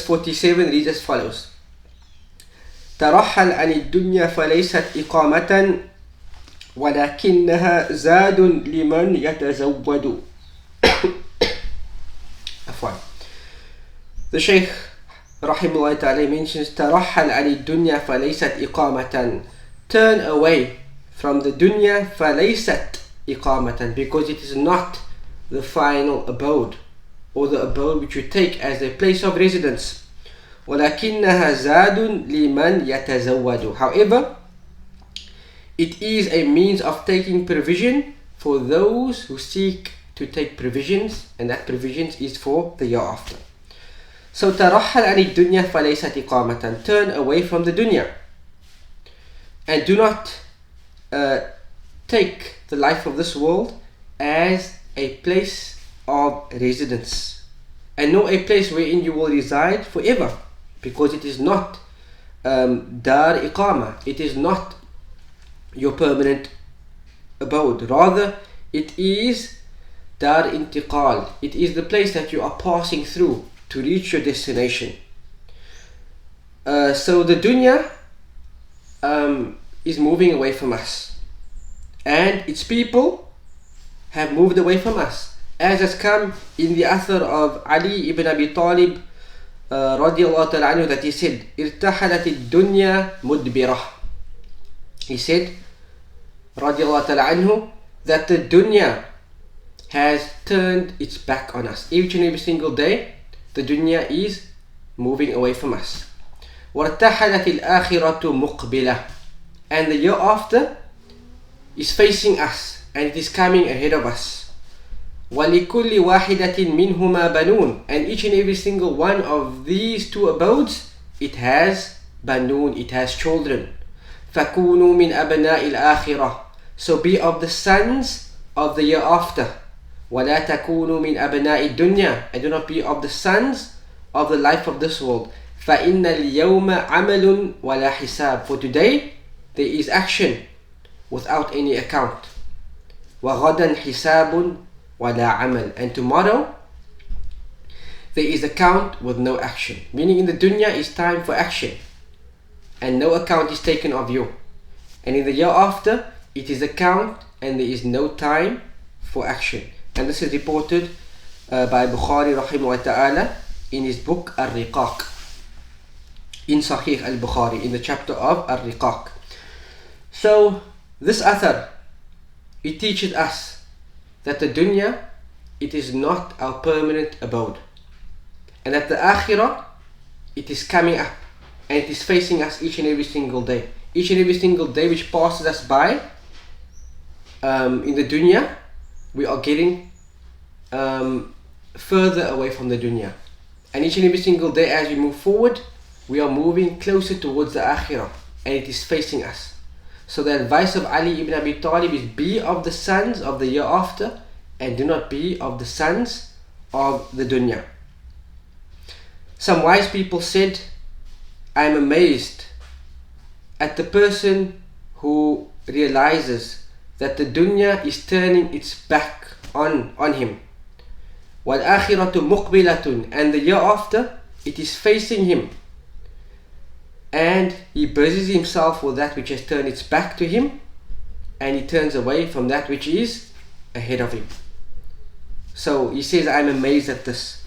S1: 47 reads as follows: ترحل عن الدنيا فليست إقامة ولكنها زاد لمن يتزود. The Shaykh rahimahullah ta'ala mentions ترحل عن الدنيا فليست إقامة, turn away from the dunya فليست إقامة, because it is not the final abode or the abode which you take as a place of residence. ولكنها زاد لمن يتزود, however, it is a means of taking provision for those who seek to take provisions, and that provisions is for the year after. So ترحل عن الدنيا فليست إقامة, turn away from the dunya and do not take the life of this world as a place of residence, and not a place wherein you will reside forever, because it is not dar iqama, it is not your permanent abode. Rather, it is dar intiqal, it is the place that you are passing through to reach your destination. So the dunya is moving away from us, and its people have moved away from us, as has come in the athar of Ali ibn Abi Talib radiallahu ta'ala anhu, that he said, ارتحلت الدنيا مدبرة. He said, radiallahu ta'ala anhu, that the dunya has turned its back on us. Each and every single day, the dunya is moving away from us. وارتحلت الآخرة مقبلة, and the year after is facing us, and it is coming ahead of us. وَلِكُلِّ وَاحِدَةٍ مِّنْهُمَا بَنُونَ, and each and every single one of these two abodes, it has banun, it has children. فَكُونُوا مِنْ أَبْنَاءِ الْآخِرَةِ, so be of the sons of the year after. وَلَا تَكُونُوا مِنْ أَبْنَاءِ الدُّنْيَا, and do not be of the sons of the life of this world. فَإِنَّ الْيَوْمَ عَمَلٌ وَلَا حِسَابٌ, for today there is action without any account. وَغَدًا حِسَابٌ وَلَا عَمَلٌ, and tomorrow there is account with no action. Meaning in the dunya is time for action, and no account is taken of you. And in the year after, it is account and there is no time for action. And this is reported by Bukhari rahimahullah ta'ala in his book Ar-Riqaq, in Sahih al-Bukhari, in the chapter of Ar-Riqaq. So this athar, it teaches us that the dunya, it is not our permanent abode, and that the akhirah, it is coming up, and it is facing us each and every single day. Each and every single day which passes us by in the dunya, we are getting further away from the dunya. And each and every single day as we move forward, we are moving closer towards the akhirah, and it is facing us. So the advice of Ali ibn Abi Talib is, be of the sons of the year after, and do not be of the sons of the dunya. Some wise people said, I am amazed at the person who realizes that the dunya is turning its back on him. وَالْآخِرَةُ مُقْبِلَةٌ, and the year after, it is facing him. And he busies himself with that which has turned its back to him, and he turns away from that which is ahead of him. So he says, I'm amazed at this.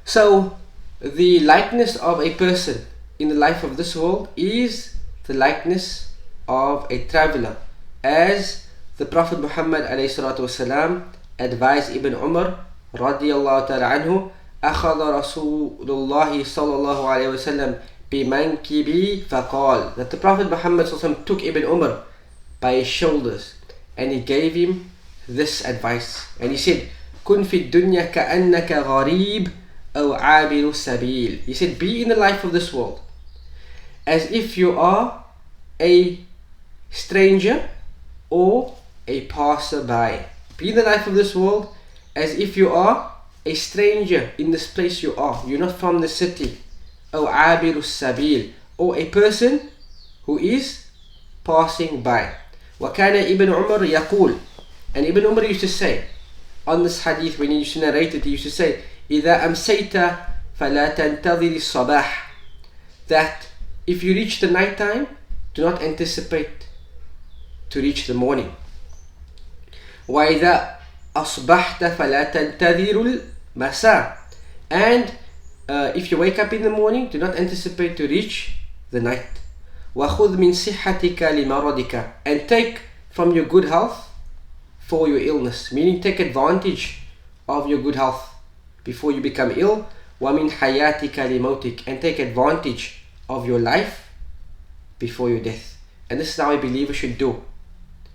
S1: So the likeness of a person in the life of this world is the likeness of a traveler, as the Prophet Muhammad ﷺ advised Ibn Umar radiyallahu ta'ala anhu, أخذ رسول الله صلى الله عليه وسلم بمنكبي فقال, that the Prophet Muhammad ﷺ took Ibn Umar by his shoulders and he gave him this advice, and he said, كن في الدنيا كأنك غريب أو عابر السبيل. He said, be in the life of this world as if you are a stranger or a passerby. Be in the life of this world as if you are a stranger in this place you are. You're not from the city. أو عابر السبيل, or a person who is passing by. وكان ابن عمر يقول, and Ibn Umar used to say on this hadith, when he used to narrate it, he used to say, إذا أمسيت فلا تنتظر الصباح, that if you reach the night time, do not anticipate to reach the morning. وإذا أصبحت فلا تنتظر المساء, and if you wake up in the morning, do not anticipate to reach the night. وخذ من صحتك لمرضك, and take from your good health for your illness, meaning take advantage of your good health before you become ill. ومن حياتك لموتك, and take advantage of your life before your death. And this is how a believer should do,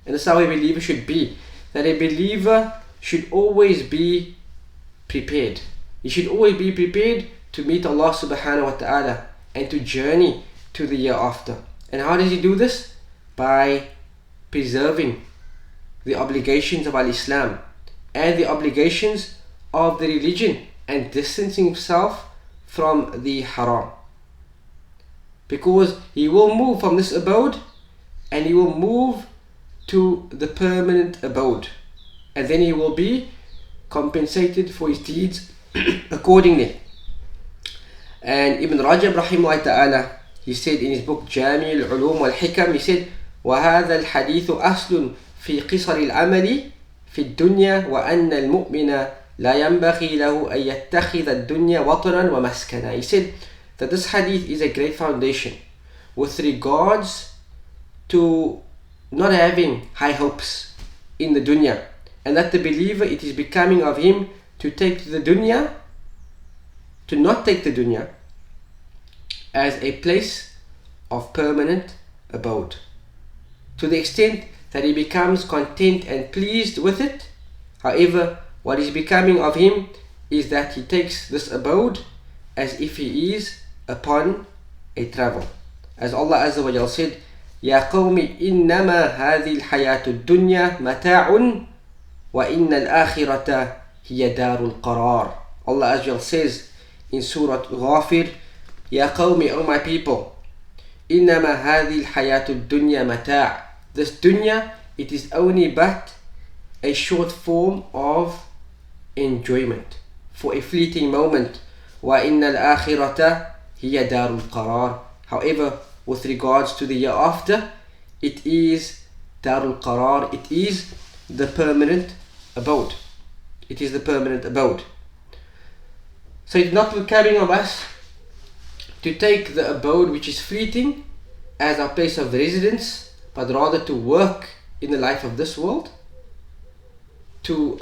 S1: and this is how a believer should be, that a believer should always be prepared. He should always be prepared to meet Allah subhanahu wa ta'ala and to journey to the year after. And how does he do this? By preserving the obligations of Al-Islam and the obligations of the religion, and distancing himself from the haram. Because he will move from this abode and he will move to the permanent abode, and then he will be compensated for his deeds accordingly. And Ibn Rajab rahimahullah ta'ala, he said in his book Jami al-Ulum wal-Hikam, he said, وَهَذَا الْحَدِيثُ أَصْلٌ في قصر العمل في الدنيا وأن المؤمن لا ينبغي له أن يتخذ الدنيا وطنا ومسكنا. He said that this hadith is a great foundation with regards to not having high hopes in the dunya, and that the believer, it is becoming of him to take the dunya, to not take the dunya as a place of permanent abode, to the extent that he becomes content and pleased with it. However, what is becoming of him is that he takes this abode as if he is upon a travel. As Allah Azza wa Jal said, يا قوم إنما هذه الحياة الدنيا متاع وإن الآخرة هي دار القرار. Allah Azza wa Jal says in Surah Ghafir, يا قوم, O my people, إنما هذه الحياة الدنيا متاع. This dunya, it is only but a short form of enjoyment for a fleeting moment. وَإِنَّ الْآخِرَةَ هِيَ دَارُ الْقَرَارِ. However, with regards to the year after, it is Darul Qarar, it is the permanent abode. It is the permanent abode. So it's not becoming of us to take the abode which is fleeting as our place of residence, but rather to work in the life of this world, to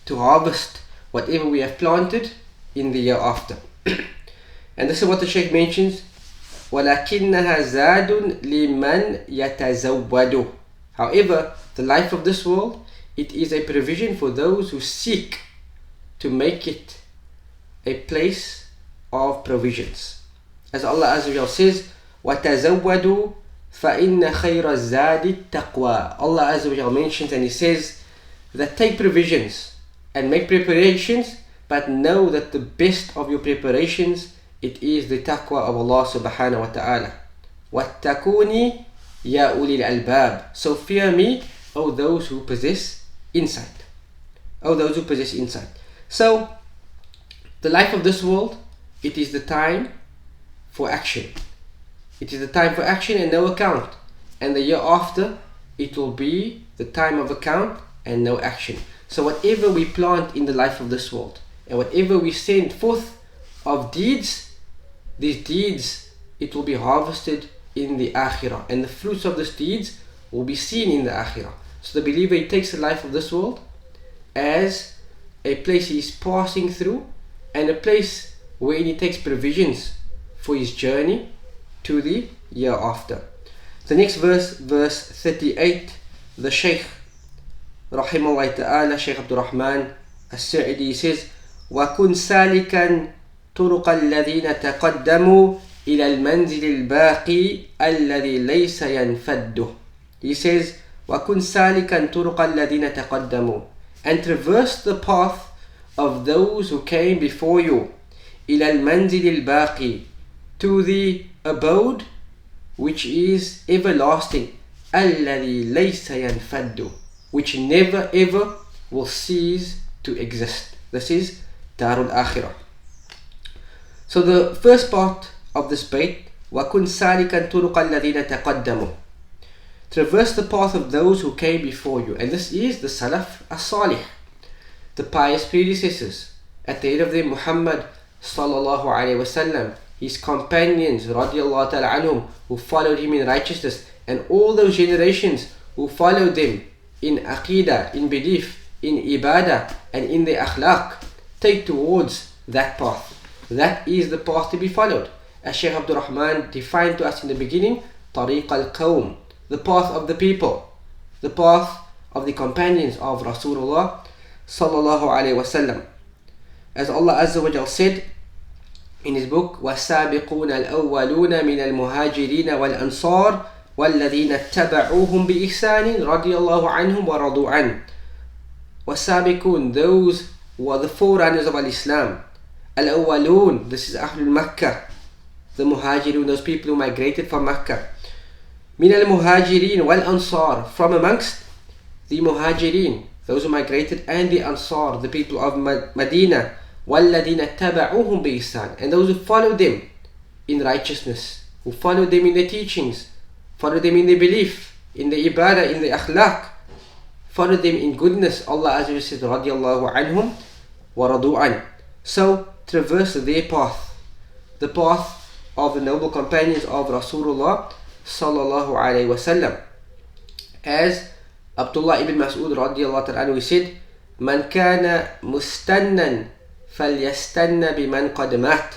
S1: harvest whatever we have planted in the year after. And this is what the Shaykh mentions, وَلَكِنَّهَا زَادٌ لِمَنْ يَتَزَوَّدُ. However, the life of this world, it is a provision for those who seek to make it a place of provisions. As Allah Azza wa Jalla says, وَتَزَوَّدُوا فَإِنَّ خَيْرَ الزَّادِ التَّقْوَى. Allah Azza wa Jalla mentions and He says that take provisions and make preparations, but know that the best of your preparations, it is the taqwa of Allah subhanahu wa ta'ala. وَاتَّقُونِي يَا أُولِي الْأَلْبَابِ. So fear me, O those who possess insight. O those who possess insight. So, the life of this world, it is the time for action. It is the time for action and no account. And the year after, it will be the time of account and no action. So whatever we plant in the life of this world, and whatever we send forth of deeds, these deeds, it will be harvested in the akhirah. And the fruits of these deeds will be seen in the akhirah. So the believer, he takes the life of this world as a place he is passing through, and a place where he takes provisions for his journey to the year after. The next verse, verse 38, the Shaykh, rahimahullah ta'ala, Shaykh Abdul Rahman As-Sa'idi says, وَكُنْ سَالِكًا طُرُقَ الَّذِينَ تَقَدَّمُوا إِلَى الْمَنْزِلِ الْبَاقِي الَّذِي لَيْسَ يَنْفَدُّ. He says, وَكُنْ سَالِكًا طُرُقَ الَّذِينَ تَقَدَّمُوا. And traverse the path of those who came before you, إِلَى الْمَنْزِلِ الْبَاقِي, to the abode which is everlasting, الَّذِي لَيْسَ يَنْفَدُّ, which never ever will cease to exist. This is Darul Akhirah. So the first part of this bait, وَكُنْ سَالِكًا طُرُقَ الَّذِينَ تَقَدَّمُوا, traverse the path of those who came before you. And this is the Salaf as-Salih, the pious predecessors. At the head of them, Muhammad sallallahu alayhi wasallam, his companions radiallahu ta'ala anhum, who followed him in righteousness, and all those generations who followed them in aqidah, in belief, in ibadah, and in the akhlaq. Take towards that path. That is the path to be followed. As Shaykh Abdul Rahman defined to us in the beginning, tariq al-qawm, the path of the people, the path of the companions of Rasulullah sallallahu alayhi wasallam. As Allah Azza wa Jal said in His book, وَالسَّابِقُونَ الْأَوَّلُونَ مِنَ الْمُهَاجِرِينَ وَالْأَنصَارِ وَالَّذِينَ اتَّبَعُوهُمْ بِإِحْسَانٍ رَضِيَ اللَّهُ عَنْهُمْ وَرَضُوا عَنْهُ. وَالسَّابِقُون, those who are the forerunners of Al-Islam. Al-Awwalun, this is Ahlul Makkah, the Muhajirun, those people who migrated from Makkah. Min al-Muhajirin wal-Ansar, from amongst the Muhajirin, those who migrated, and the Ansar, the people of Medina. وَالَّذِينَ اتَّبَعُوهُمْ بِإِحْسَانٍ, and those who followed them in righteousness, who followed them in their teachings, followed them in their belief, in the ibadah, in the akhlaq, followed them in goodness. Allah Azza wa Jalla says, رَضِيَ اللَّهُ عَنْهُمْ وَرَضُوا عَنْهُ. So traverse their path, the path of the noble companions of Rasulullah sallallahu alayhi wasallam. As Abdullah ibn Mas'ud radiallahu ta'ala anhu said, مَنْ كَانَ مُسْتَنًّا فَلْيَسْتَنَّ بِمَنْ قَدْ مَاتَ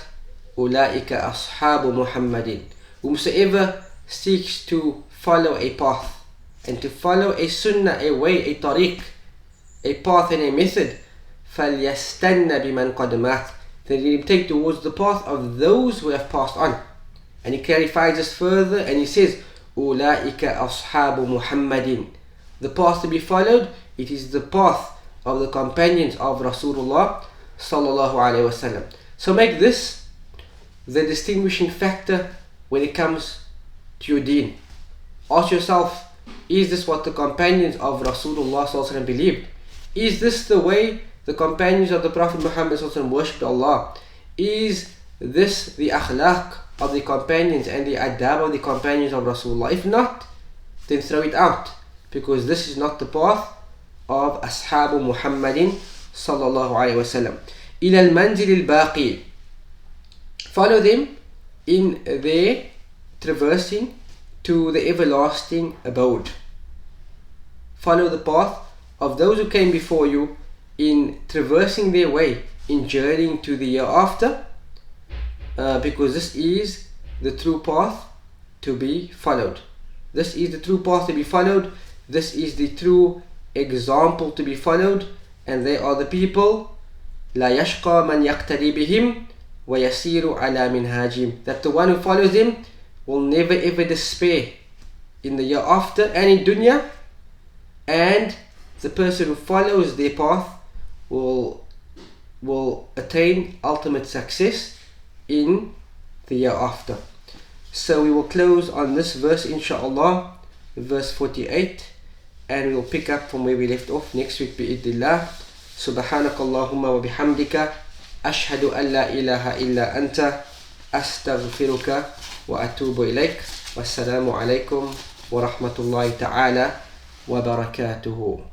S1: أُولَٰئِكَ أَصْحَابُ مُحَمَّدٍ. Whomsoever seeks to follow a path and to follow a sunnah, a way, a tariq, a path and a method, فَلْيَسْتَنَّ بِمَنْ قَدْ مَاتَ, then he will take towards the path of those who have passed on. And he clarifies this further and he says, أُولَٰئِكَ أَصْحَابُ مُحَمَّدٍ. The path to be followed, it is the path of the companions of Rasulullah sallallahu alayhi wasallam. So make this the distinguishing factor when it comes to your deen. Ask yourself, is this what the companions of Rasulullah sallallahu alayhi wasallam believed? Is this the way the companions of the Prophet Muhammad sallallahu alayhi wasallam worshipped Allah? Is this the akhlaq of the companions and the adab of the companions of Rasulullah? If not, then throw it out, because this is not the path of Ashabu Muhammadin sallallahu alayhi wasallam. إِلَى الْمَنْزِلِ الْبَاقِي, follow them in their traversing to the everlasting abode. Follow the path of those who came before you in traversing their way, in journeying to the year after, because this is the true path to be followed. This is the true path to be followed. This is the true example to be followed, and they are the people لا يشقى من يقتدي بهم ويسير على منهاجهم, that the one who follows them will never ever despair in the year after and in dunya, and the person who follows their path will attain ultimate success in the year after. So we will close on this verse inshallah, verse 48, and we will pick up from where we left off next week bi'idillah. Subhanakallahumma wa bihamdika ashhadu an la ilaha illa anta astaghfiruka wa atubu ilaik. Wassalamu alaikum wa rahmatullahi ta'ala wa barakatuhu.